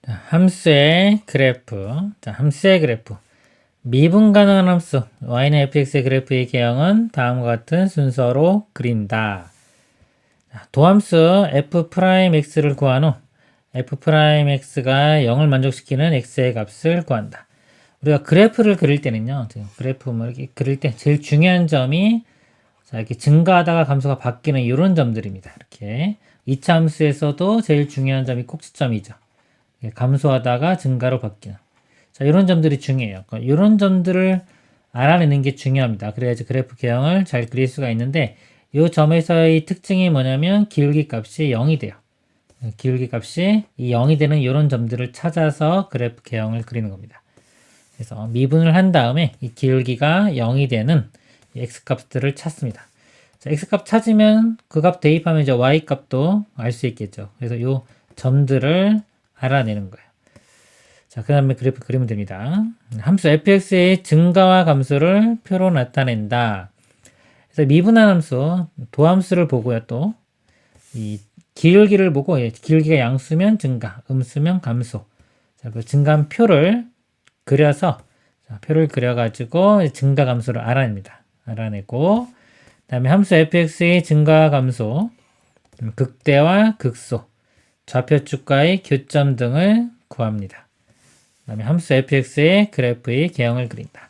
함수의 그래프. 함수의 그래프. 미분 가능한 함수 y는 fx의 그래프의 개형은 다음과 같은 순서로 그린다. 도함수 f'x를 구한 후 f'x가 0을 만족시키는 x의 값을 구한다. 우리가 그래프를 그릴 때는요, 그래프 이렇게 그릴 때 제일 중요한 점이 이렇게 증가하다가 감소가 바뀌는 이런 점들입니다. 이렇게 2차 함수에서도 제일 중요한 점이 꼭지점이죠. 감소하다가 증가로 바뀌는. 이런 점들이 중요해요. 이런 점들을 알아내는 게 중요합니다. 그래야지 그래프 개형을 잘 그릴 수가 있는데, 이 점에서의 특징이 뭐냐면 기울기 값이 0이 돼요. 기울기 값이 이 0이 되는 이런 점들을 찾아서 그래프 개형을 그리는 겁니다. 그래서 미분을 한 다음에 이 기울기가 0이 되는 x 값들을 찾습니다. x 값 찾으면 그 값 대입하면 이제 y 값도 알 수 있겠죠. 그래서 이 점들을 알아내는 거예요. 자, 그 다음에 그래프 그리면 됩니다. 함수 fx의 증가와 감소를 표로 나타낸다. 그래서 미분한 함수, 도함수를 보고요, 또. 이 기울기를 보고, 기울기가 양수면 증가, 음수면 감소. 자, 그 증가한 표를 그려서, 표를 그려가지고 증가 감소를 알아냅니다. 알아내고, 그 다음에 함수 fx의 증가와 감소, 극대와 극소, 좌표축과의 교점 등을 구합니다. 그 다음에 함수 fx의 그래프의 개형을 그린다.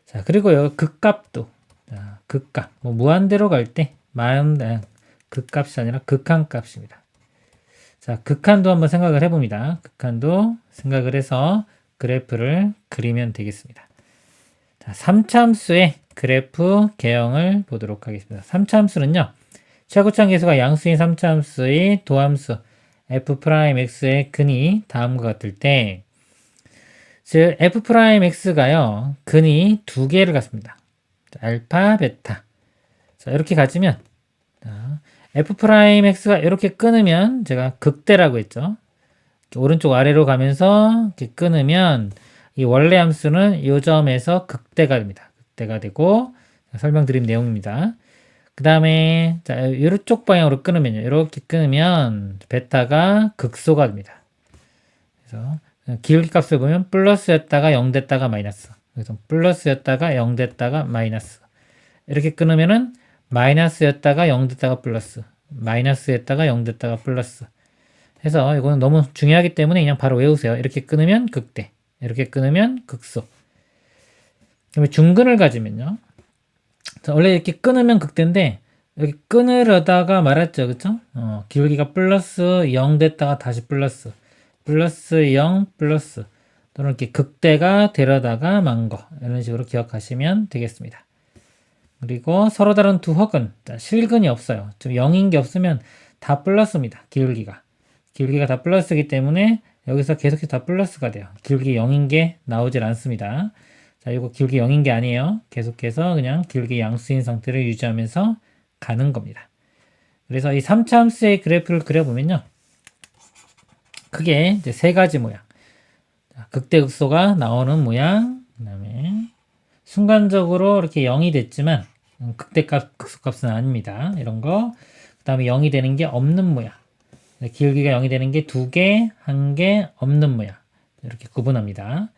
자, 그리고요, 극값도. 자, 극값. 무한대로 갈 때, 극값이 아니라 극한값입니다. 자, 극한도 한번 생각을 해봅니다. 극한도 생각을 해서 그래프를 그리면 되겠습니다. 자, 3차 함수의 그래프 개형을 보도록 하겠습니다. 3차 함수는요, 최고점 계수가 양수인 3차 함수의 도함수 f'x의 근이 다음과 같을 때, 즉 f'x가요, 근이 두 개를 갖습니다. 알파, 베타. 자, 이렇게 가지면, f'x가 이렇게 끊으면, 제가 극대라고 했죠. 오른쪽 아래로 가면서 이렇게 끊으면, 이 원래 함수는 이 점에서 극대가 됩니다. 극대가 되고, 설명드린 내용입니다. 그 다음에, 자, 이쪽 방향으로 끊으면요. 이렇게 끊으면, 베타가 극소가 됩니다. 그래서, 기울기 값을 보면 플러스였다가 0 됐다가 마이너스. 그래서 플러스였다가 0 됐다가 마이너스. 이렇게 끊으면은 마이너스였다가 0 됐다가 플러스. 마이너스였다가 0 됐다가 플러스. 해서 이거는 너무 중요하기 때문에 그냥 바로 외우세요. 이렇게 끊으면 극대. 이렇게 끊으면 극소. 그다음에 중근을 가지면요. 자, 원래 이렇게 끊으면 극대인데 여기 끊으려다가 말았죠. 그쵸? 기울기가 플러스 0 됐다가 다시 플러스. 플러스 0 플러스 또는 이렇게 극대가 되려다가 만 거 이런 식으로 기억하시면 되겠습니다. 그리고 서로 다른 두 획은 실근이 없어요. 좀 0인 게 없으면 다 플러스입니다. 기울기가 다 플러스이기 때문에 여기서 계속해서 다 플러스가 돼요. 기울기 0인 게 나오질 않습니다. 자, 이거 기울기 0인 게 아니에요. 계속해서 그냥 기울기 양수인 상태를 유지하면서 가는 겁니다. 그래서 이 3차 함수의 그래프를 그려보면요. 크게 이제 세 가지 모양. 극대극소가 나오는 모양. 그 다음에 순간적으로 이렇게 0이 됐지만 극대값, 극소값은 아닙니다. 이런 거. 그 다음에 0이 되는 게 없는 모양. 기울기가 0이 되는 게 2개, 1개 없는 모양. 이렇게 구분합니다.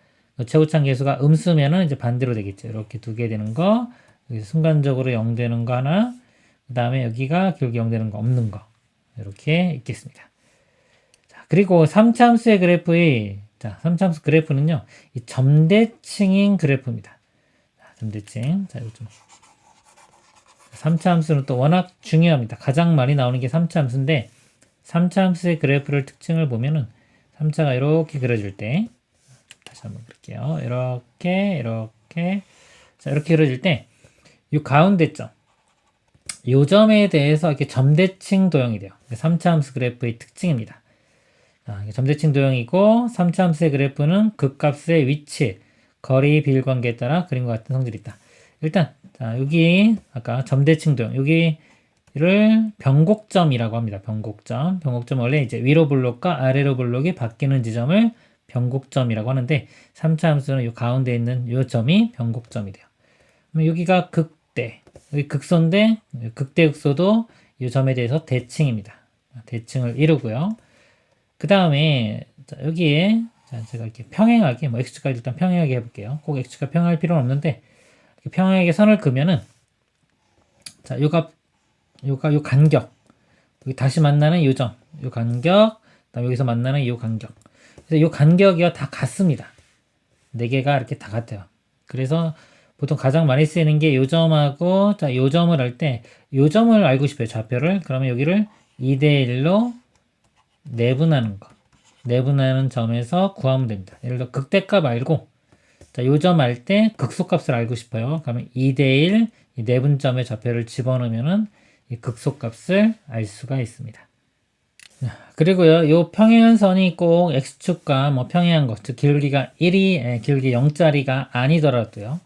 최고참 계수가 음수면은 이제 반대로 되겠죠. 이렇게 2개 되는 거. 여기서 순간적으로 0 되는 거 하나. 그 다음에 여기가 기울기 0 되는 거 없는 거. 이렇게 있겠습니다. 그리고 3차 함수의 그래프의, 3차 함수 그래프는요, 이 점대칭인 그래프입니다. 점대칭. 자, 이거 좀. 3차 함수는 또 워낙 중요합니다. 가장 많이 나오는 게 3차 함수인데, 3차 함수의 그래프를 특징을 보면은, 3차가 이렇게 그려질 때, 다시 한번 그릴게요. 이렇게. 자, 이렇게 그려질 때, 이 가운데 점. 이 점에 대해서 이렇게 점대칭 도형이 돼요. 3차 함수 그래프의 특징입니다. 점대칭 도형이고 3차 함수의 그래프는 극값의 위치, 거리 비율관계에 따라 그림과 같은 성질이 있다. 일단 여기 아까 점대칭 도형 여기를 변곡점이라고 합니다. 변곡점 원래 이제 위로 블록과 아래로 블록이 바뀌는 지점을 변곡점이라고 하는데 3차 함수는 이 가운데 있는 이 점이 변곡점이 돼요. 그럼 여기가 극대, 여기 극소인데 극대 극소도 이 점에 대해서 대칭입니다. 대칭을 이루고요. 그 다음에 자, 여기에 자, 제가 이렇게 평행하게 뭐 x축까지 일단 평행하게 해볼게요. 꼭 x축과 평행할 필요는 없는데 이렇게 평행하게 선을 그면은 자, 요 간격 여기 다시 만나는 요 점, 요 간격, 그다음 여기서 만나는 요 간격. 그래서 요 간격이요 다 같습니다. 네 개가 이렇게 다 같아요. 그래서 보통 가장 많이 쓰이는 게 요 점하고 자, 요 점을 할 때 요 점을 알고 싶어요. 좌표를. 그러면 여기를 2대 1로 내분하는 거. 내분하는 점에서 구하면 됩니다. 예를 들어 극대값 알고 자, 요 점 알 때 극소값을 알고 싶어요. 그러면 2대 1 이 내분점의 좌표를 집어넣으면은 이 극소값을 알 수가 있습니다. 그리고요, 요 평행한 선이 꼭 x축과 뭐 평행한 것, 즉 기울기가 1이 기울기 0짜리가 아니더라도요,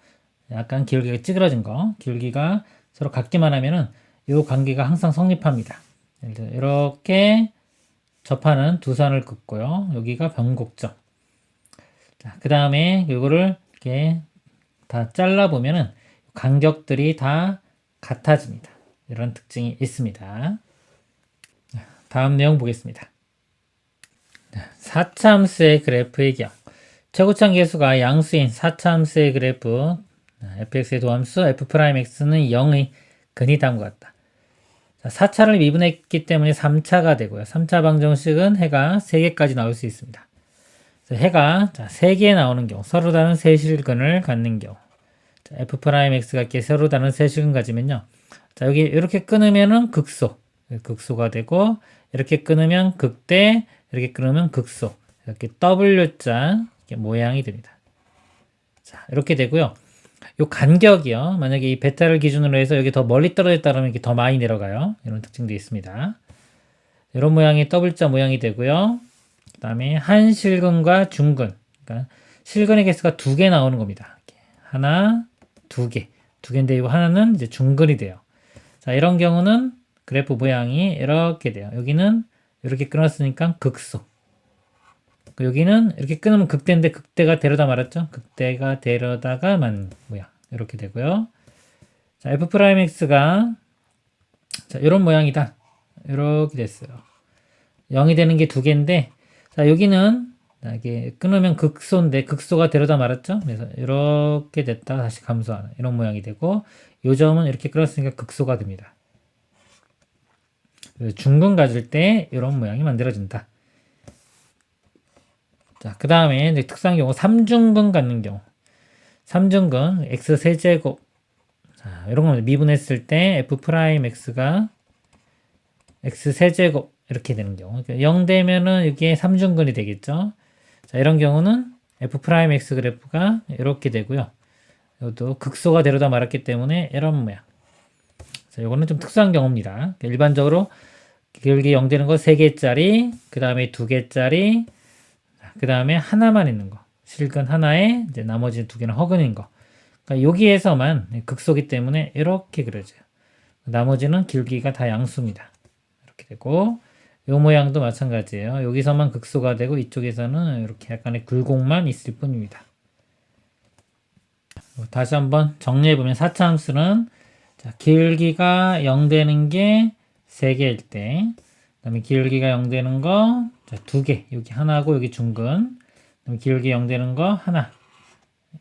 약간 기울기가 찌그러진 거, 기울기가 서로 같기만 하면은 요 관계가 항상 성립합니다. 예를 들어 이렇게 접하는 두 선을 긋고요, 여기가 변곡점. 자, 그 다음에 요거를 이렇게 다 잘라보면은 간격들이 다 같아집니다. 이런 특징이 있습니다. 다음 내용 보겠습니다. 4차 함수의 그래프의 경우 최고점 계수가 양수인 4차 함수의 그래프 fx의 도함수 f'x는 0의 근이 다음과 같다. 4차를 미분했기 때문에 3차가 되고요. 3차 방정식은 해가 3개까지 나올 수 있습니다. 해가 3개 나오는 경우 서로 다른 세실근을 갖는 경우 f'x가 이렇게 서로 다른 세실근 가지면요. 자, 여기 이렇게 끊으면은 극소가 되고 이렇게 끊으면 극대, 이렇게 끊으면 극소. 이렇게 W자 이렇게 모양이 됩니다. 자, 이렇게 되고요. 요 간격이요. 만약에 이 베타를 기준으로 해서 여기 더 멀리 떨어졌다 그러면 이렇게 더 많이 내려가요. 이런 특징도 있습니다. 이런 모양이 W자 모양이 되고요. 그 다음에 한 실근과 중근. 그러니까 실근의 개수가 2개 나오는 겁니다. 이렇게. 하나, 2개. 2개인데 이 하나는 이제 중근이 돼요. 자, 이런 경우는 그래프 모양이 이렇게 돼요. 여기는 이렇게 끊었으니까 극소. 여기는 이렇게 끊으면 극대인데 극대가 데려다 말았죠. 극대가 데려다가 만 모양. 이렇게 되고요. 자, f'x가 자, 이런 모양이다. 이렇게 됐어요. 0이 되는 게 2개인데 자, 여기는 이게 끊으면 극소인데 극소가 데려다 말았죠. 그래서 이렇게 됐다 다시 감소하는 이런 모양이 되고 요 점은 이렇게 끊었으니까 극소가 됩니다. 중근 가질 때 이런 모양이 만들어진다. 자, 그 다음에 특수한 경우 3중근 갖는 경우 3중근 x 세제곱 자, 이런 거 미분했을 때 f'x가 x 세제곱 이렇게 되는 경우 0 되면은 이게 3중근이 되겠죠. 자, 이런 경우는 f'x 그래프가 이렇게 되고요. 이것도 극소가 데려다 말았기 때문에 이런 모양. 자, 이거는 좀 특수한 경우입니다. 일반적으로 기울기 0 되는 거 3개짜리, 그 다음에 2개짜리, 그 다음에 하나만 있는 거. 실근 하나에 이제 나머지 2개는 허근인 거. 그러니까 여기에서만 극소기 때문에 이렇게 그려져요. 나머지는 기울기가 다 양수입니다. 이렇게 되고, 이 모양도 마찬가지예요. 여기서만 극소가 되고 이쪽에서는 이렇게 약간의 굴곡만 있을 뿐입니다. 다시 한번 정리해보면 4차 함수는 자, 기울기가 0 되는 게 3개일 때, 그 다음에 기울기가 0 되는 거, 자, 2개, 여기 하나고 여기 중근, 그다음에 기울기 0 되는 거 하나,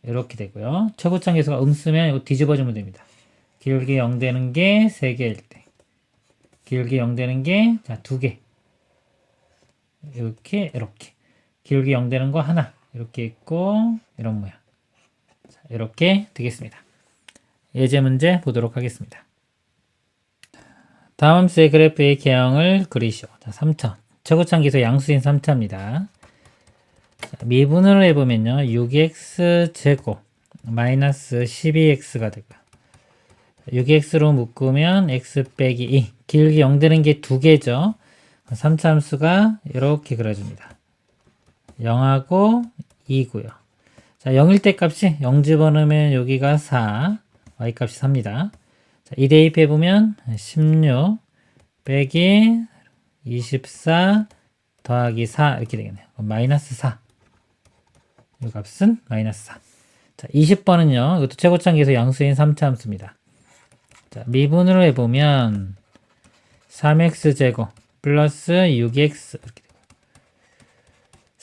이렇게 되고요. 최고점 계수가 쓰면 이거 뒤집어주면 됩니다. 기울기 0 되는 게 3개일 때, 기울기 0 되는 게, 자, 2개, 이렇게, 기울기 0 되는 거 하나, 이렇게 있고, 이런 모양. 자, 이렇게 되겠습니다. 예제 문제 보도록 하겠습니다. 다음 함수의 그래프의 개형을 그리시오. 자, 3차. 최고점 기수 양수인 3차입니다. 자, 미분을 해보면요. 6x 제곱 마이너스 12x가 되고요. 6x로 묶으면 x 빼기 2. 기울기 0 되는 게 2개죠. 3차 함수가 이렇게 그려집니다. 0하고 2고요. 자, 0일 때 값이 0 집어넣으면 여기가 4. y값이 4입니다. 자, 2 대입해보면 16 빼기 24 더하기 4 이렇게 되겠네요. 마이너스 4. 이 값은 마이너스 4. 자, 20번은요. 이것도 최고점 계수 양수인 3차 함수입니다. 자, 미분으로 해보면 3x 제곱 플러스 6x 이렇게 되고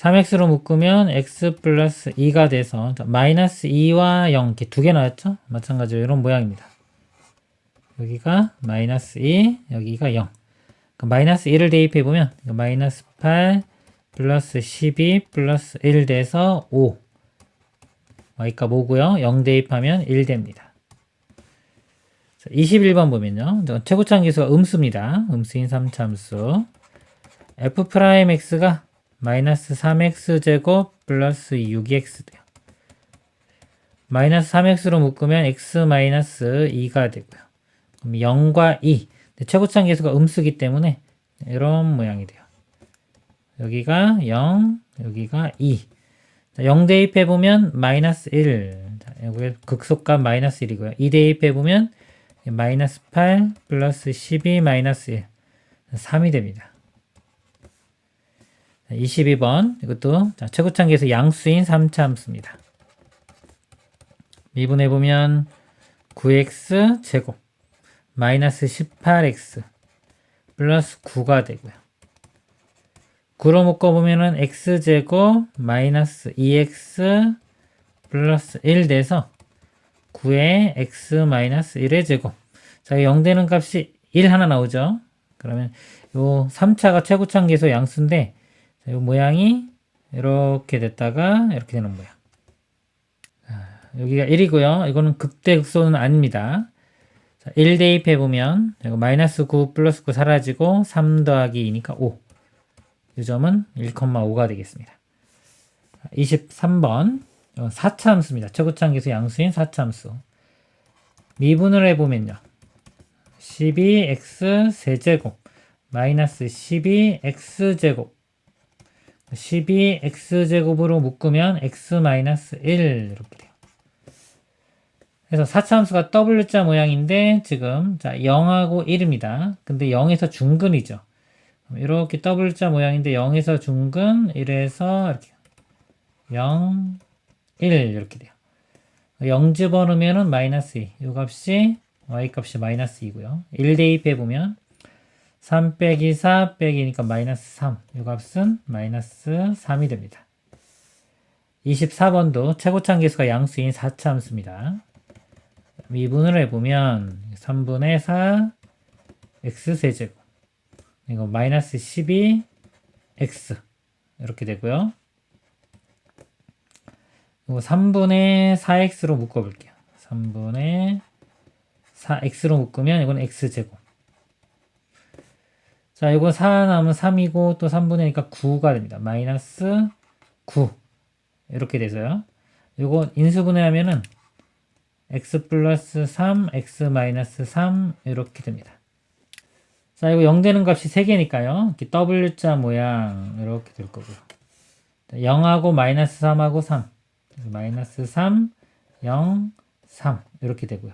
3x로 묶으면 x 플러스 2가 돼서 마이너스 2와 0 이렇게 두 개 나왔죠? 마찬가지로 이런 모양입니다. 여기가 마이너스 2, 여기가 0. 마이너스 1을 대입해보면 마이너스 8 플러스 12 플러스 1 돼서 5. y값 5고요. 0 대입하면 1 됩니다. 21번 보면요. 최고창 계수가 음수입니다. 음수인 3차함수. f'x가 마이너스 3x제곱 플러스 6x 돼요. 마이너스 3x로 묶으면 x 마이너스 2가 되고요. 그럼 0과 2. 최고창 계수가 음수기 때문에 이런 모양이 돼요. 여기가 0, 여기가 2. 0 대입해보면 마이너스 1. 여기 극소값 마이너스 1이고요. 2 대입해보면 마이너스 8 플러스 12 마이너스 1. 3이 됩니다. 22번. 이것도 최고창 계수 양수인 3차 함수입니다. 미분해보면 9x 제곱 마이너스 18x 플러스 9가 되고요. 9로 묶어보면은 x제곱 마이너스 2x 플러스 1 돼서 9의 x 마이너스 1의 제곱. 자, 0 되는 값이 1 하나 나오죠. 그러면 요 3차가 최고창 계수 양수인데 요 모양이 이렇게 됐다가 이렇게 되는 모양. 여기가 1이고요. 이거는 극대극소는 아닙니다. 자, 1 대입해보면 마이너스 9 플러스 9 사라지고 3 더하기 2니까 5. 이 점은 1,5가 되겠습니다. 23번 4차 함수입니다. 최고창 계수 양수인 4차 함수. 미분을 해보면요. 12x 세제곱 마이너스 12x제곱 12x제곱으로 묶으면 x 마이너스 1 이렇게 돼요. 그래서 4차 함수가 W자 모양인데 지금 자 0하고 1입니다. 근데 0에서 중근이죠. 이렇게 W자 모양인데 0에서 중근 1에서 이렇게 0, 1 이렇게 돼요. 0 집어넣으면 마이너스 2. 이 값이 y값이 마이너스 2고요. 1 대입해보면 3 빼기 4 빼기니까 마이너스 3. 이 값은 마이너스 3이 됩니다. 24번도 최고창 계수가 양수인 4차 함수입니다. 미분을 해보면 3분의 4 x 세제곱 이거 마이너스 12 x 이렇게 되고요. 이거 3분의 4x로 묶어볼게요. 3분의 4x로 묶으면 이건 x제곱. 자, 이거 4 나오면 3이고 또 3분의 9가 됩니다. 마이너스 9 이렇게 돼서요. 이거 인수분해하면은 x 플러스 3, x 마이너스 3 이렇게 됩니다. 자, 이거 0 되는 값이 3개니까요. 이렇게 W자 모양 이렇게 될 거고요. 0하고 마이너스 3하고 3. 마이너스 3, 0, 3 이렇게 되고요.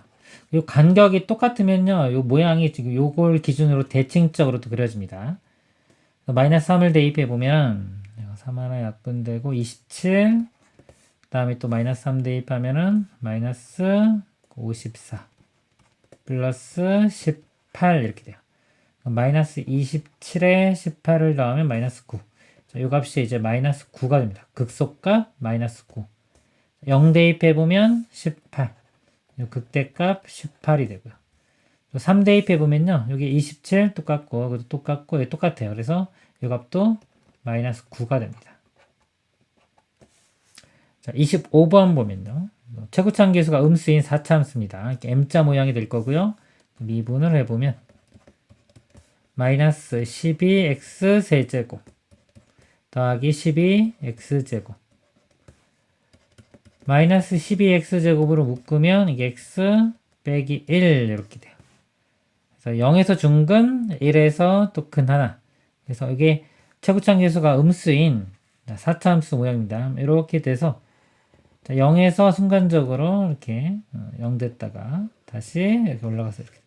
이 간격이 똑같으면요. 이 모양이 지금 요걸 기준으로 대칭적으로도 그려집니다. 마이너스 3을 대입해 보면 3 하나 약분되고 27. 그 다음에 또 마이너스 3 대입하면은 마이너스 54 플러스 18 이렇게 돼요. 마이너스 27에 18을 더하면 마이너스 9. 자, 이 값이 이제 마이너스 9가 됩니다. 극소값 마이너스 9. 0 대입해보면 18. 이 극대값 18이 되고요. 3 대입해보면요. 여기 27 똑같고, 여기도 똑같고, 여기 똑같아요. 그래서 이 값도 마이너스 9가 됩니다. 자, 25번 보면요. 최고창 계수가 음수인 4차 함수입니다. 이렇게 M자 모양이 될 거고요. 미분을 해보면 마이너스 12x 세제곱 더하기 12x제곱 마이너스 12x제곱으로 묶으면 이게 x 빼기 1 이렇게 돼요. 그래서 0에서 중근 1에서 또 근 하나. 그래서 이게 최고창 계수가 음수인 4차 함수 모양입니다. 이렇게 돼서 0에서 순간적으로 이렇게 0 됐다가 다시 이렇게 올라가서 이렇게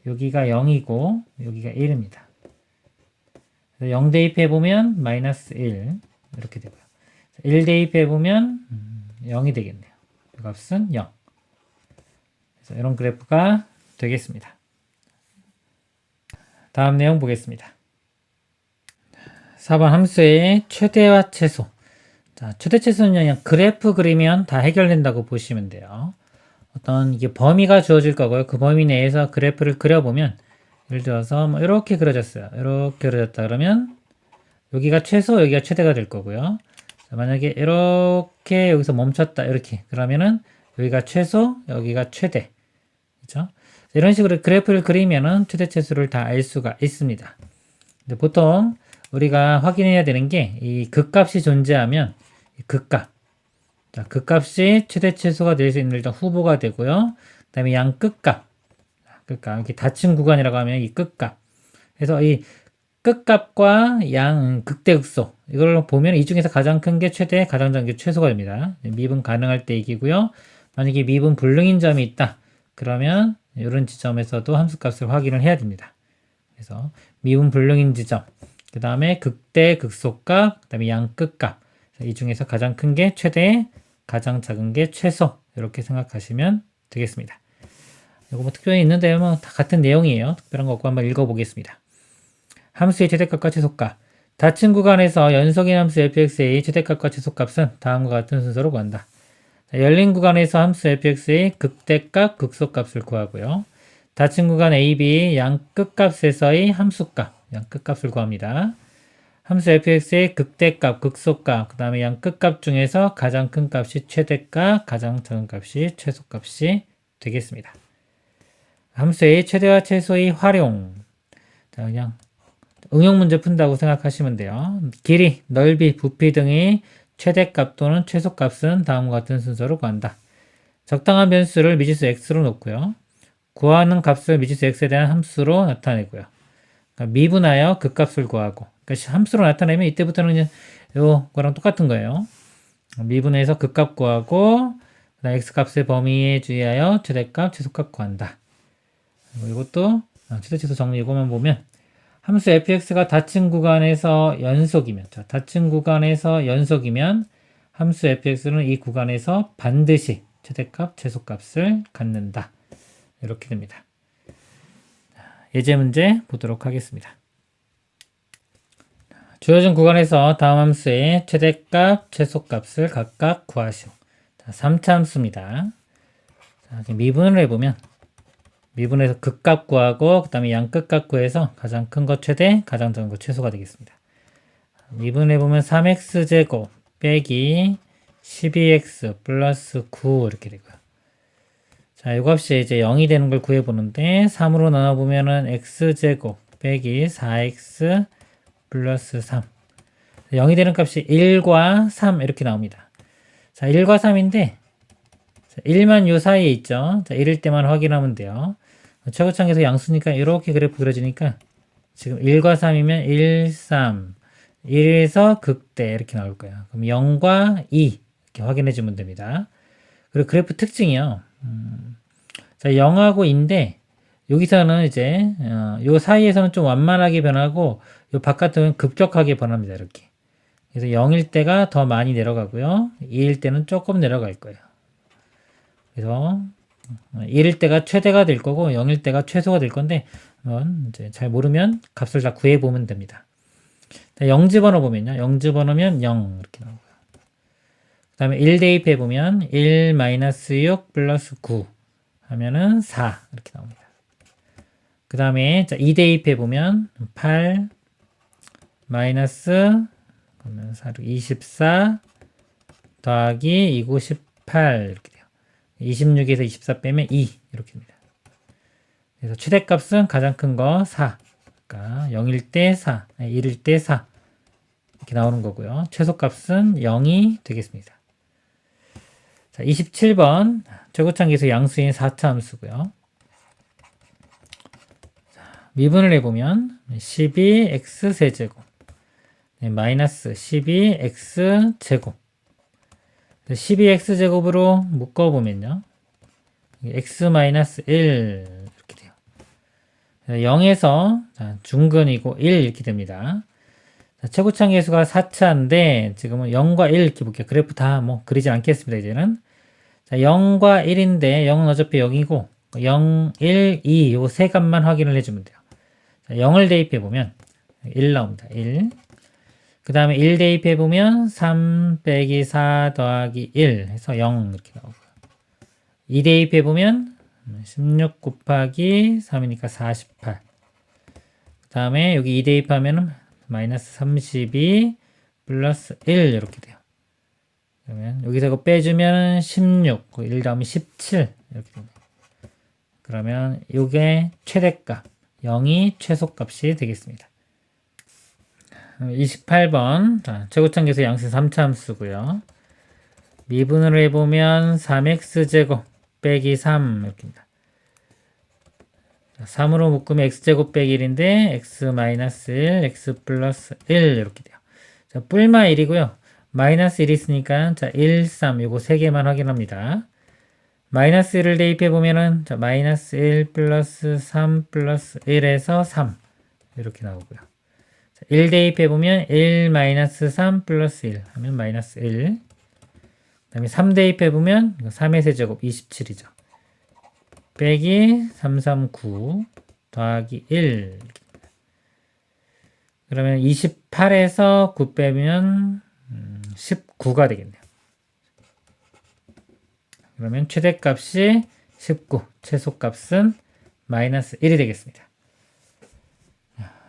여기가 0이고 여기가 1입니다. 0 대입해보면 마이너스 1 이렇게 되고요. 1 대입해보면 0이 되겠네요. 이 값은 0. 그래서 이런 그래프가 되겠습니다. 다음 내용 보겠습니다. 4번 함수의 최대와 최소. 자, 최대 최소는 그냥 그래프 그리면 다 해결된다고 보시면 돼요. 어떤 이게 범위가 주어질 거고요. 그 범위 내에서 그래프를 그려보면 예를 들어서 뭐 이렇게 그려졌어요. 이렇게 그려졌다 그러면 여기가 최소, 여기가 최대가 될 거고요. 자, 만약에 이렇게 여기서 멈췄다 이렇게 그러면은 여기가 최소, 여기가 최대. 그렇죠? 이런 식으로 그래프를 그리면은 최대 최소를 다 알 수가 있습니다. 근데 보통 우리가 확인해야 되는 게 이 극값이 존재하면 이 극값. 자, 극값이 최대 최소가 될 수 있는 일단 후보가 되고요. 그다음에 양 끝값. 끝값. 이렇게 닫힌 구간이라고 하면 이 끝값. 그래서 이 끝값과 양 극대극소 이걸 보면 이 중에서 가장 큰 게 최대, 가장 작은 게 최소가 됩니다. 미분 가능할 때 얘기고요. 만약에 미분 불능인 점이 있다. 그러면 이런 지점에서도 함수값을 확인을 해야 됩니다. 그래서 미분 불능인 지점, 그 다음에 극대 극소값, 그 다음에 양 끝값. 이 중에서 가장 큰 게 최대, 가장 작은 게 최소. 이렇게 생각하시면 되겠습니다. 이거 뭐 특별히 있는데요. 뭐 다 같은 내용이에요. 특별한 거 없고 한번 읽어보겠습니다. 함수의 최대값과 최소값. 닫힌 구간에서 연속인 함수 fx의 최대값과 최소값은 다음과 같은 순서로 구한다. 자, 열린 구간에서 함수 fx의 극대값, 극소값을 구하고요. 닫힌 구간 a, b 양 끝값에서의 함수값, 양 끝값을 구합니다. 함수 fx의 극대값, 극소값, 그 다음에 양 끝값 중에서 가장 큰 값이 최대값, 가장 작은 값이 최소값이 되겠습니다. 함수의 최대와 최소의 활용. 자, 그냥 응용 문제 푼다고 생각하시면 돼요. 길이, 넓이, 부피 등의 최대값 또는 최소값은 다음과 같은 순서로 구한다. 적당한 변수를 미지수 x로 놓고요. 구하는 값을 미지수 x에 대한 함수로 나타내고요. 그러니까 미분하여 극값을 구하고, 그러니까 함수로 나타내면 이때부터는 그냥 요거랑 똑같은 거예요. 미분해서 극값 구하고, 그다음 x값의 범위에 주의하여 최대값, 최소값 구한다. 이것도 최대, 최소 정리 이거만 보면 함수 fx가 닫힌 구간에서 연속이면, 자, 닫힌 구간에서 연속이면 함수 fx는 이 구간에서 반드시 최대값, 최소값을 갖는다. 이렇게 됩니다. 예제 문제 보도록 하겠습니다. 주어진 구간에서 다음 함수의 최대값, 최소값을 각각 구하시오. 자, 3차 함수입니다. 자, 미분을 해보면 미분해서 극값 구하고 그 다음에 양 끝값 구해서 가장 큰 거 최대, 가장 작은 거 최소가 되겠습니다. 미분해보면 3x제곱 빼기 12x 플러스 9 이렇게 되고요. 자, 이 값이 이제 0이 되는 걸 구해보는데 3으로 나눠보면은 x제곱 빼기 4x 플러스 3 0이 되는 값이 1과 3 이렇게 나옵니다. 자, 1과 3인데 1만 요 사이에 있죠. 자, 이럴 때만 확인하면 돼요. 최고창에서 양수니까 이렇게 그래프 그려지니까 지금 1과 3이면 1, 3, 1에서 극대 이렇게 나올 거예요. 그럼 0과 2 이렇게 확인해 주면 됩니다. 그리고 그래프 특징이요. 자, 0하고 2인데 여기서는 이제 요 사이에서는 좀 완만하게 변하고 요 바깥은 급격하게 변합니다. 이렇게. 그래서 0일 때가 더 많이 내려가고요. 2일 때는 조금 내려갈 거예요. 그래서 1일 때가 최대가 될 거고 0일 때가 최소가 될 건데 이제 잘 모르면 값을 다 구해 보면 됩니다. 0 집어넣어 보면요. 0 집어넣으면 0 이렇게 나오고요. 그 다음에 1 대입해 보면 1-6 플러스 9 하면은 4 이렇게 나옵니다. 그 다음에 2 대입해 보면 8 마이너스 24 더하기 2고 18 이렇게 돼요. 26에서 24 빼면 2 이렇게 됩니다. 그래서 최대값은 가장 큰 거 4. 그러니까 0일 때 4, 1일 때 4 이렇게 나오는 거고요. 최소값은 0이 되겠습니다. 자, 27번 최고창기에서 양수인 4차 함수고요. 자, 미분을 해보면 12x 세제곱 마이너스 12x 제곱 12x 제곱으로 묶어보면요. x-1 이렇게 돼요. 0에서 중근이고 1 이렇게 됩니다. 자, 최고창 계수가 4차인데 지금은 0과 1 이렇게 볼게요. 그래프 다 뭐 그리지 않겠습니다. 이제는. 자, 0과 1인데 0은 어차피 0이고 0, 1, 2 요 세 값만 확인을 해주면 돼요. 자, 0을 대입해보면 1 나옵니다. 1. 그 다음에 1 대입해보면 3 빼기 4 더하기 1 해서 0 이렇게 나오고요. 2 대입해보면 16 곱하기 3이니까 48. 그 다음에 여기 2 대입하면 마이너스 32 플러스 1 이렇게 돼요. 그러면 여기서 이거 빼주면 16, 1 더하면 17 이렇게 됩니다. 그러면 이게 최대값, 0이 최소값이 되겠습니다. 28번 최고창계수 양수 3차 함수고요. 미분을 해보면 3x제곱 빼기 3 이렇게입니다. 3으로 묶으면 x제곱 빼기 1인데 x 마이너스 1, x 플러스 1 이렇게 돼요. 자, 뿔마 1이고요. 마이너스 1이 있으니까 자 1, 3 요거 3개만 확인합니다. 마이너스 1을 대입해보면은 자 마이너스 1 플러스 3 플러스 1에서 3 이렇게 나오고요. 1 대입해보면 1 마이너스 3 플러스 1 하면 마이너스 1. 그 다음에 3 대입해보면 3의 세제곱 27이죠. 빼기 339 더하기 1. 그러면 28에서 9 빼면 19가 되겠네요. 그러면 최대값이 19, 최소값은 마이너스 1이 되겠습니다.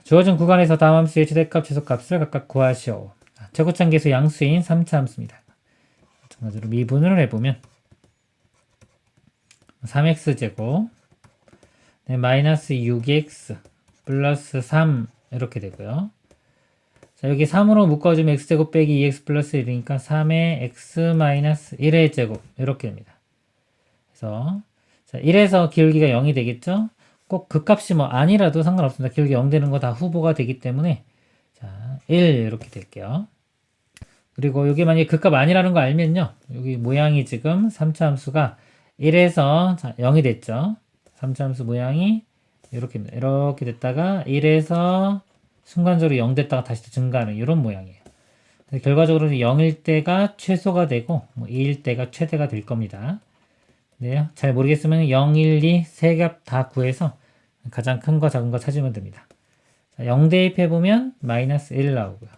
주어진 구간에서 다음 함수의 최대값, 최소값을 각각 구하시오. 최고창계수 양수인 3차 함수입니다. 마찬가지로 미분을 해보면 3x제곱 마이너스 6x 플러스 3 이렇게 되고요. 자, 여기 3으로 묶어주면 x제곱 빼기 2x 플러스 1이니까 3의 x 마이너스 1의 제곱 이렇게 됩니다. 그래서 자, 1에서 기울기가 0이 되겠죠? 꼭 그 값이 뭐 아니라도 상관없습니다. 기울기 0 되는 거 다 후보가 되기 때문에 자, 1 이렇게 될게요. 그리고 여기 만약에 그 값 아니라는 거 알면요. 여기 모양이 지금 3차 함수가 1에서 자, 0이 됐죠. 3차 함수 모양이 이렇게입니다. 이렇게 됐다가 1에서 순간적으로 0 됐다가 다시 또 증가하는 이런 모양이에요. 결과적으로 0일 때가 최소가 되고 뭐 2일 때가 최대가 될 겁니다. 네, 잘 모르겠으면 0, 1, 2 세 값 다 구해서 가장 큰 거 작은 거 찾으면 됩니다. 자, 0 대입해보면 마이너스 1 나오고요.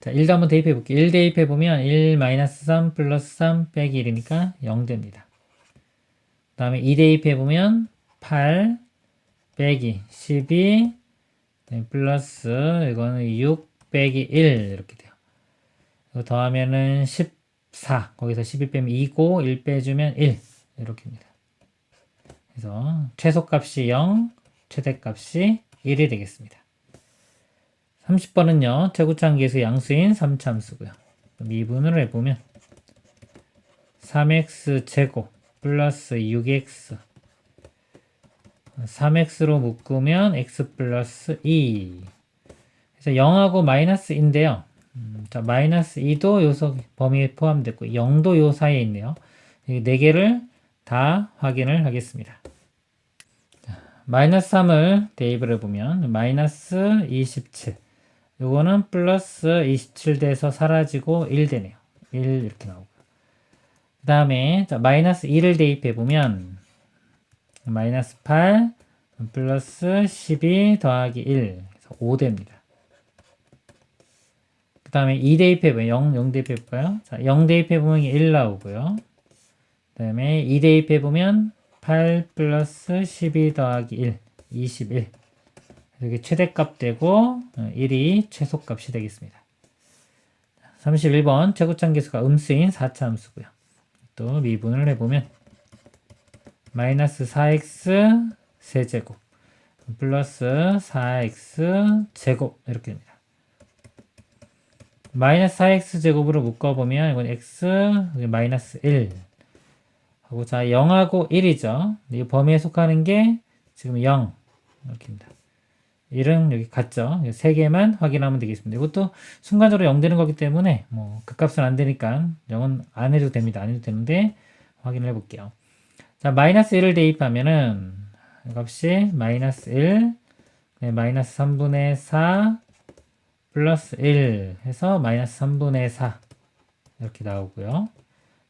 자, 1도 한번 대입해볼게요. 1 대입해보면 1 마이너스 3 플러스 3 빼기 1이니까 0 됩니다. 그 다음에 2 대입해보면 8 빼기 12 플러스 이거는 6 빼기 1 이렇게 돼요. 이거 더하면은 14 거기서 11 빼면 2고 1 빼주면 1 이렇게입니다. 그래서 최소값이 0 최대값이 1이 되겠습니다. 30번은요 최고창계수 양수인 3차 함수고요. 미분을 해보면 3x 제곱 플러스 6x 3x로 묶으면 x 플러스 2 그래서 0하고 마이너스인데요. 자, 마이너스 2도 요 범위에 포함됐고 0도 요 사이에 있네요. 이 4개를 다 확인을 하겠습니다. 자, 마이너스 3을 대입을 해보면 마이너스 27 요거는 플러스 27 돼서 사라지고 1 되네요. 1 이렇게 나오고 그 다음에 마이너스 2를 대입해보면 마이너스 8 플러스 12 더하기 1 그래서 5 됩니다. 그 다음에 2 대입해보면 0 대입해볼까요? 자, 0 대입해보면 1 나오고요. 그 다음에 2 대입해보면 8 플러스 12 더하기 1 21 이렇게 최대값 되고 1이 최소값이 되겠습니다. 31번 최고창계수가 음수인 4차 함수고요. 또 미분을 해보면 마이너스 4x 세제곱 플러스 4x 제곱 이렇게 됩니다. 마이너스 4x 제곱으로 묶어보면 이건 x 마이너스 1 하고 자 0하고 1이죠. 이 범위에 속하는 게 지금 0 이렇게입니다. 1은 여기 같죠. 3개만 확인하면 되겠습니다. 이것도 순간적으로 0 되는 거기 때문에 뭐 그 값은 안 되니까 0은 안 해도 됩니다. 안 해도 되는데 확인을 해 볼게요. 자 마이너스 1을 대입하면은 값이 마이너스 1 마이너스 3분의 4 플러스 1 해서 마이너스 3분의 4 이렇게 나오고요.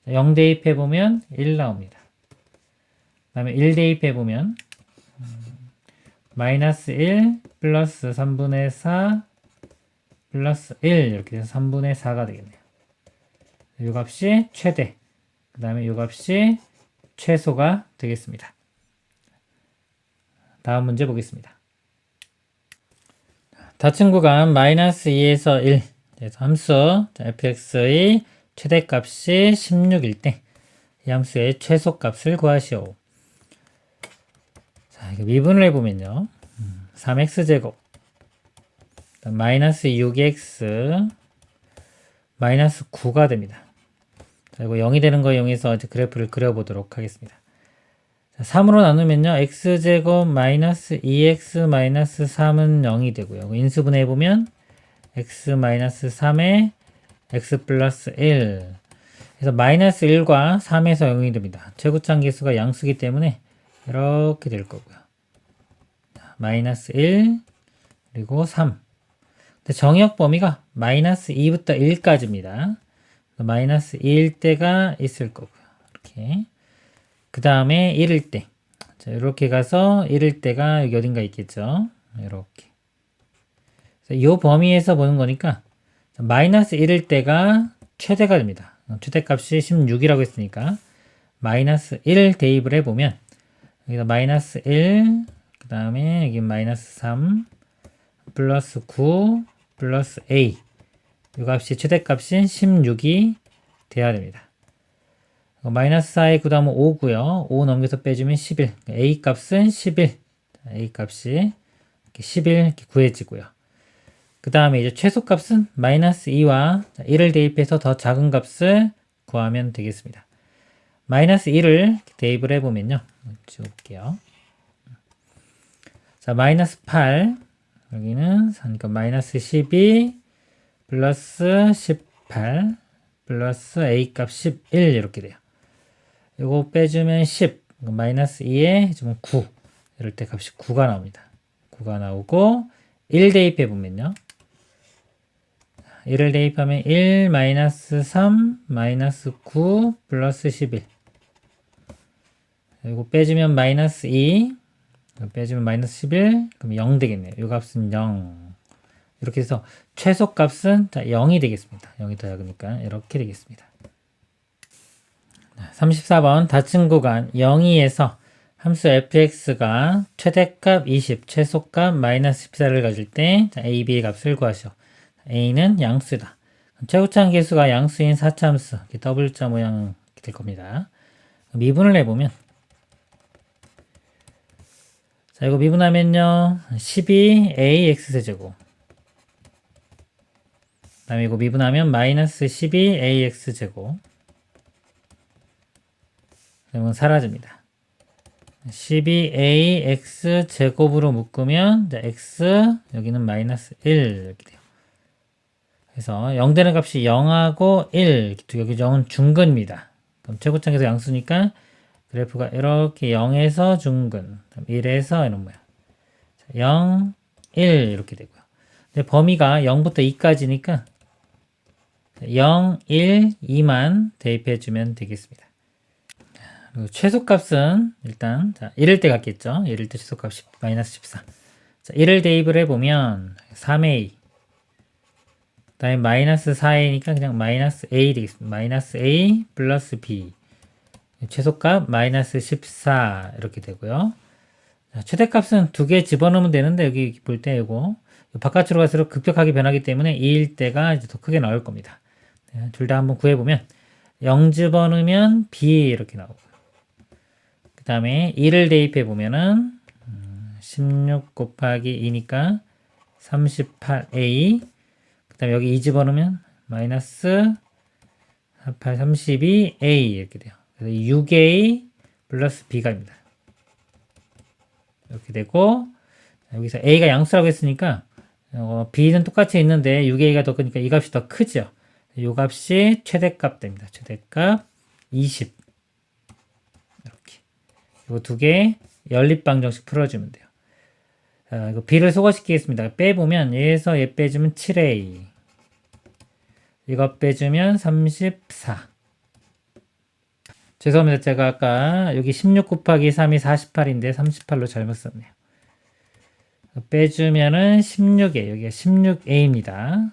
0 대입해보면 1 나옵니다. 그 다음에 1 대입해보면 마이너스 1 플러스 3분의 4 플러스 1 이렇게 돼서 3분의 4가 되겠네요. 이 값이 최대, 그 다음에 이 값이 최소가 되겠습니다. 다음 문제 보겠습니다. 닫힌 구간 마이너스 2에서 1, 그래서 함수 fx의 최대값이 16일 때 이 함수의 최소값을 구하시오. 자, 이거 미분을 해보면요. 3x제곱 마이너스 6x 마이너스 9가 됩니다. 자, 이거 0이 되는 거 이용해서 이제 그래프를 그려보도록 하겠습니다. 자, 3으로 나누면요. x제곱 마이너스 2x 마이너스 3은 0이 되고요. 인수분해 해보면 x 마이너스 3에 x 플러스 1. 그래서 마이너스 1과 3에서 0이 됩니다. 최고창 계수가 양수기 때문에 이렇게 될 거고요. 마이너스 1 그리고 3. 근데 정의역 범위가 마이너스 2부터 1까지입니다. 마이너스 2일 때가 있을 거고요. 이렇게. 그 다음에 1일 때. 자, 이렇게 가서 1일 때가 여기 어딘가 있겠죠. 이렇게. 이 범위에서 보는 거니까 마이너스 1일 때가 최대가 됩니다. 최대값이 16이라고 했으니까 마이너스 1 대입을 해보면 여기다 마이너스 1, 그 다음에 여기 마이너스 3, 플러스 9, 플러스 a 이 값이 최대값인 16이 돼야 됩니다. 마이너스 4에 9 다음은 5고요. 5 넘겨서 빼주면 11. a 값은 11. a 값이 11 이렇게 구해지고요. 그 다음에 이제 최소값은 마이너스 2와 1을 대입해서 더 작은 값을 구하면 되겠습니다. 마이너스 1을 대입을 해보면요. 지워볼게요. 자, 마이너스 8. 여기는 그러니까 마이너스 12 플러스 18 플러스 a 값 11 이렇게 돼요. 이거 빼주면 10. 마이너스 2에 9. 이럴 때 값이 9가 나옵니다. 9가 나오고 1 대입해보면요. 1을 대입하면 1 마이너스 3 마이너스 9 플러스 11. 이거 빼주면 마이너스 2 빼주면 마이너스 11 그럼 0 되겠네요. 이 값은 0 이렇게 해서 최소값은 0이 되겠습니다. 0이 더 작으니까 이렇게 되겠습니다. 34번 닫힌 구간 0,2에서 함수 fx가 최대값 20, 최소값 마이너스 14를 가질 때 a, b의 값을 구하시오. a는 양수다. 최고차항 계수가 양수인 4차함수 W자 모양 될 겁니다. 미분을 해보면 자, 이거 미분하면요 12ax제곱 그 다음에 이거 미분하면 마이너스 12ax제곱 그러면 사라집니다. 12ax 제곱으로 묶으면 x 여기는 마이너스 1 이렇게 돼요. 그래서 0 되는 값이 0하고 1 여기 0은 중근입니다. 그럼 최고창에서 양수니까 그래프가 이렇게 0에서 중근 1에서 이런 모양 0, 1 이렇게 되고요. 근데 범위가 0부터 2까지니까 0, 1, 2만 대입해 주면 되겠습니다. 그리고 최소값은 일단 1일 때 같겠죠. 1일 때 최소값이 마이너스 14. 자, 1을 대입을 해보면 3a 그 다음에 마이너스 4a니까 그냥 마이너스 a 되겠습니다. 마이너스 a 플러스 b 최소값 마이너스 14 이렇게 되고요. 자, 최대값은 2개 집어넣으면 되는데 여기 볼 때 이거 바깥으로 갈수록 급격하게 변하기 때문에 2일 때가 이제 더 크게 나올 겁니다. 네, 둘 다 한번 구해보면 0 집어넣으면 b 이렇게 나오고 그 다음에 1을 대입해 보면은 16 곱하기 2니까 38a 그 다음에 여기 2 집어넣으면 마이너스 48, 32a 이렇게 돼요. 그래서 6a 플러스 b가 됩니다. 이렇게 되고 여기서 a가 양수라고 했으니까 b는 똑같이 있는데 6a가 더 크니까 이 값이 더 크죠. 이 값이 최대값 됩니다. 최대값 20 이렇게 이거 두 개 연립방정식 풀어주면 돼요. 자, 이거 b를 소거시키겠습니다. 빼보면 얘에서 얘 빼주면 7a 이거 빼주면 34 죄송합니다. 제가 아까 여기 16 곱하기 3이 48인데 38로 잘못 썼네요. 빼주면은 16a 여기가 16a입니다.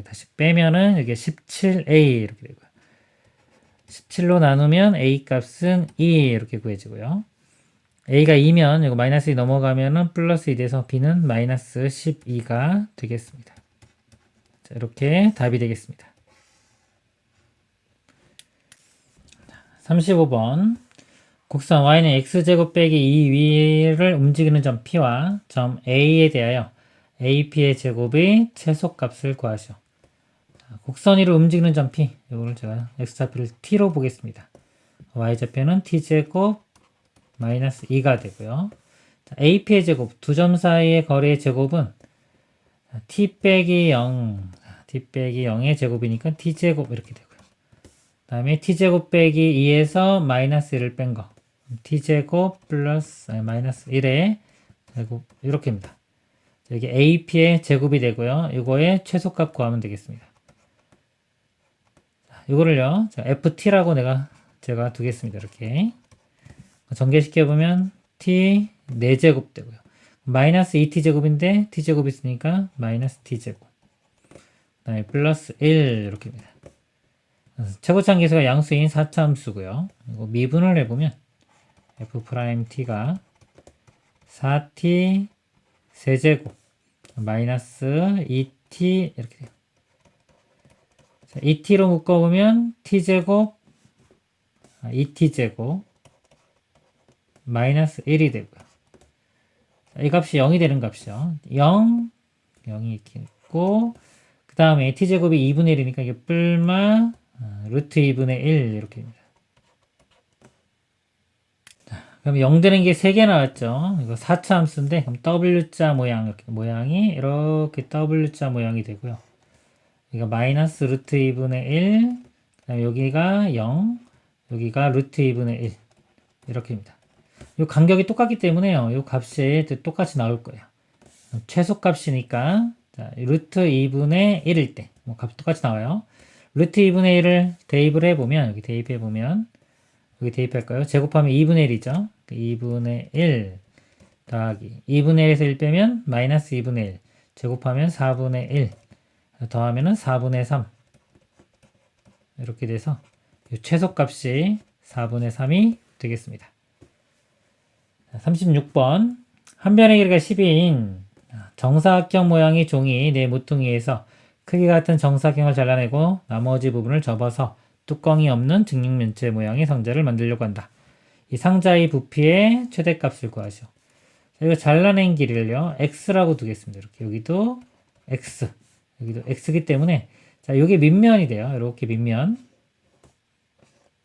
다시 빼면은 이게 17a 이렇게 되고요. 17로 나누면 a 값은 2 이렇게 구해지고요. a가 2면 이거 마이너스 2 넘어가면은 플러스 2 돼서 b는 마이너스 12가 되겠습니다. 자, 이렇게 답이 되겠습니다. 35번 곡선 y는 x제곱 빼기 2위를 움직이는 점 p와 점 a에 대하여 ap의 제곱의 최소값을 구하시오. 곡선 위로 움직이는 점 p, 이거를 제가 x좌표를 t로 보겠습니다. y좌표는 t제곱 마이너스 2가 되고요. 자, ap의 제곱, 두 점 사이의 거리의 제곱은 t 빼기 0, t 빼기 0의 제곱이니까 t제곱 이렇게 되고요. 그 다음에 t제곱 빼기 2에서 마이너스 1을 뺀 거, t제곱 플러스 마이너스 1의 제곱 이렇게입니다. 여기 ap의 제곱이 되고요. 이거의 최소값 구하면 되겠습니다. 이거를요, ft라고 제가 두겠습니다. 이렇게 전개시켜보면 t 4제곱 되고요. 마이너스 2t제곱인데 t제곱 있으니까 마이너스 t제곱, 그 다음에 플러스 1 이렇게입니다. 최고차항 계수가 양수인 4차함수고요. 이거 미분을 해보면 f't가 4t 세제곱 마이너스 2t 이렇게 돼요. 자, 2t로 묶어보면 t제곱 2t제곱 마이너스 1이 되고요. 자, 이 값이 0이 되는 값이죠. 0, 0이 이렇게 있고, 그 다음에 t제곱이 2분의 1이니까 이게 뿔마 루트 2분의 1 이렇게입니다. 자, 그럼 0 되는 게 3개 나왔죠. 이거 4차 함수인데 그럼 W자 모양, 이렇게 모양이 이렇게 W자 모양이 되고요. 이거 마이너스 루트 2분의 1, 그 다음에 여기가 0, 여기가 루트 2분의 1 이렇게입니다. 이 간격이 똑같기 때문에요. 이 값이 똑같이 나올 거예요. 최소값이니까 자, 루트 2분의 1일 때 값이 똑같이 나와요. 루트 2분의 1을 대입을 해보면 여기 대입해보면 여기 대입할까요? 제곱하면 2분의 1이죠. 2분의 1 더하기 2분의 1에서 1 빼면 마이너스 2분의 1 제곱하면 4분의 1 더하면은 4분의 3 이렇게 돼서 이 최소값이 4분의 3이 되겠습니다. 36번 한 변의 길이가 12인 정사각형 모양의 종이 네 모퉁이에서 크기 같은 정사각형을 잘라내고 나머지 부분을 접어서 뚜껑이 없는 직육면체 모양의 상자를 만들려고 한다. 이 상자의 부피의 최대값을 구하시오. 이거 잘라낸 길이를요 x라고 두겠습니다. 이렇게 여기도 x, 여기도 x이기 때문에 자 이게 밑면이 돼요. 이렇게 밑면.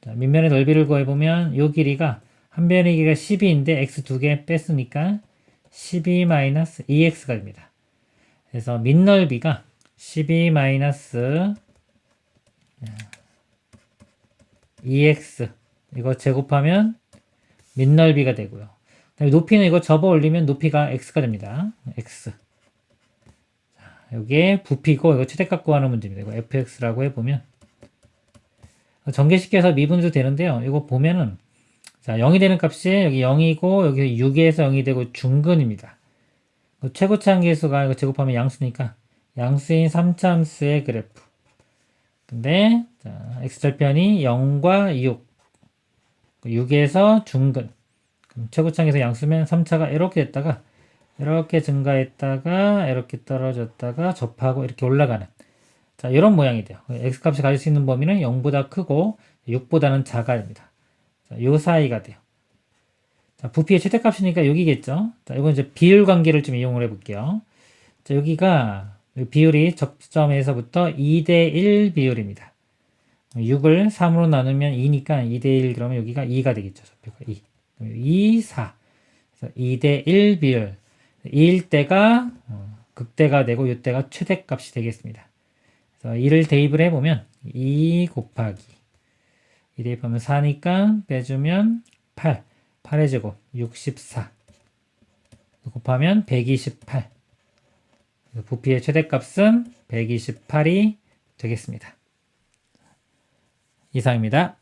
자, 밑면의 넓이를 구해보면 이 길이가 한 변의 길이가 12인데 x 2개 뺐으니까 12-2x가 됩니다. 그래서 밑넓이가 12-2x 이거 제곱하면 밑넓이가 되고요. 높이는 이거 접어 올리면 높이가 x가 됩니다. x. 자, 여기에 부피고 이거 최대값 구하는 문제입니다. 이거 fx라고 해보면 전개시켜서 미분해도 되는데요. 이거 보면은 자 0이 되는 값이 여기 0이고 여기 6에서 0이 되고 중근입니다. 최고차항 계수가 이거 제곱하면 양수니까 양수인 3차함수의 그래프. 근데 자, x절편이 0과 6 6에서 중근 최고차항에서 양수면 3차가 이렇게 됐다가 이렇게 증가했다가 이렇게 떨어졌다가 접하고 이렇게 올라가는 자 이런 모양이 돼요. x값이 가질 수 있는 범위는 0보다 크고 6보다는 작아입니다. 자, 요 사이가 돼요. 자, 부피의 최대값이니까 여기겠죠. 자, 이건 이제 비율 관계를 좀 이용을 해볼게요. 자, 여기가 비율이 접점에서부터 2대1 비율입니다. 6을 3으로 나누면 2니까 2대1 그러면 여기가 2가 되겠죠. 좌표가 2. 2, 4. 그래서 2대1 비율. 2일 때가 극대가 되고 이때가 최대값이 되겠습니다. 그래서 2를 대입을 해보면 2 곱하기 2 대입하면 4니까 빼주면 8. 8의 제곱 64. 곱하면 128. 부피의 최대값은 128이 되겠습니다. 이상입니다.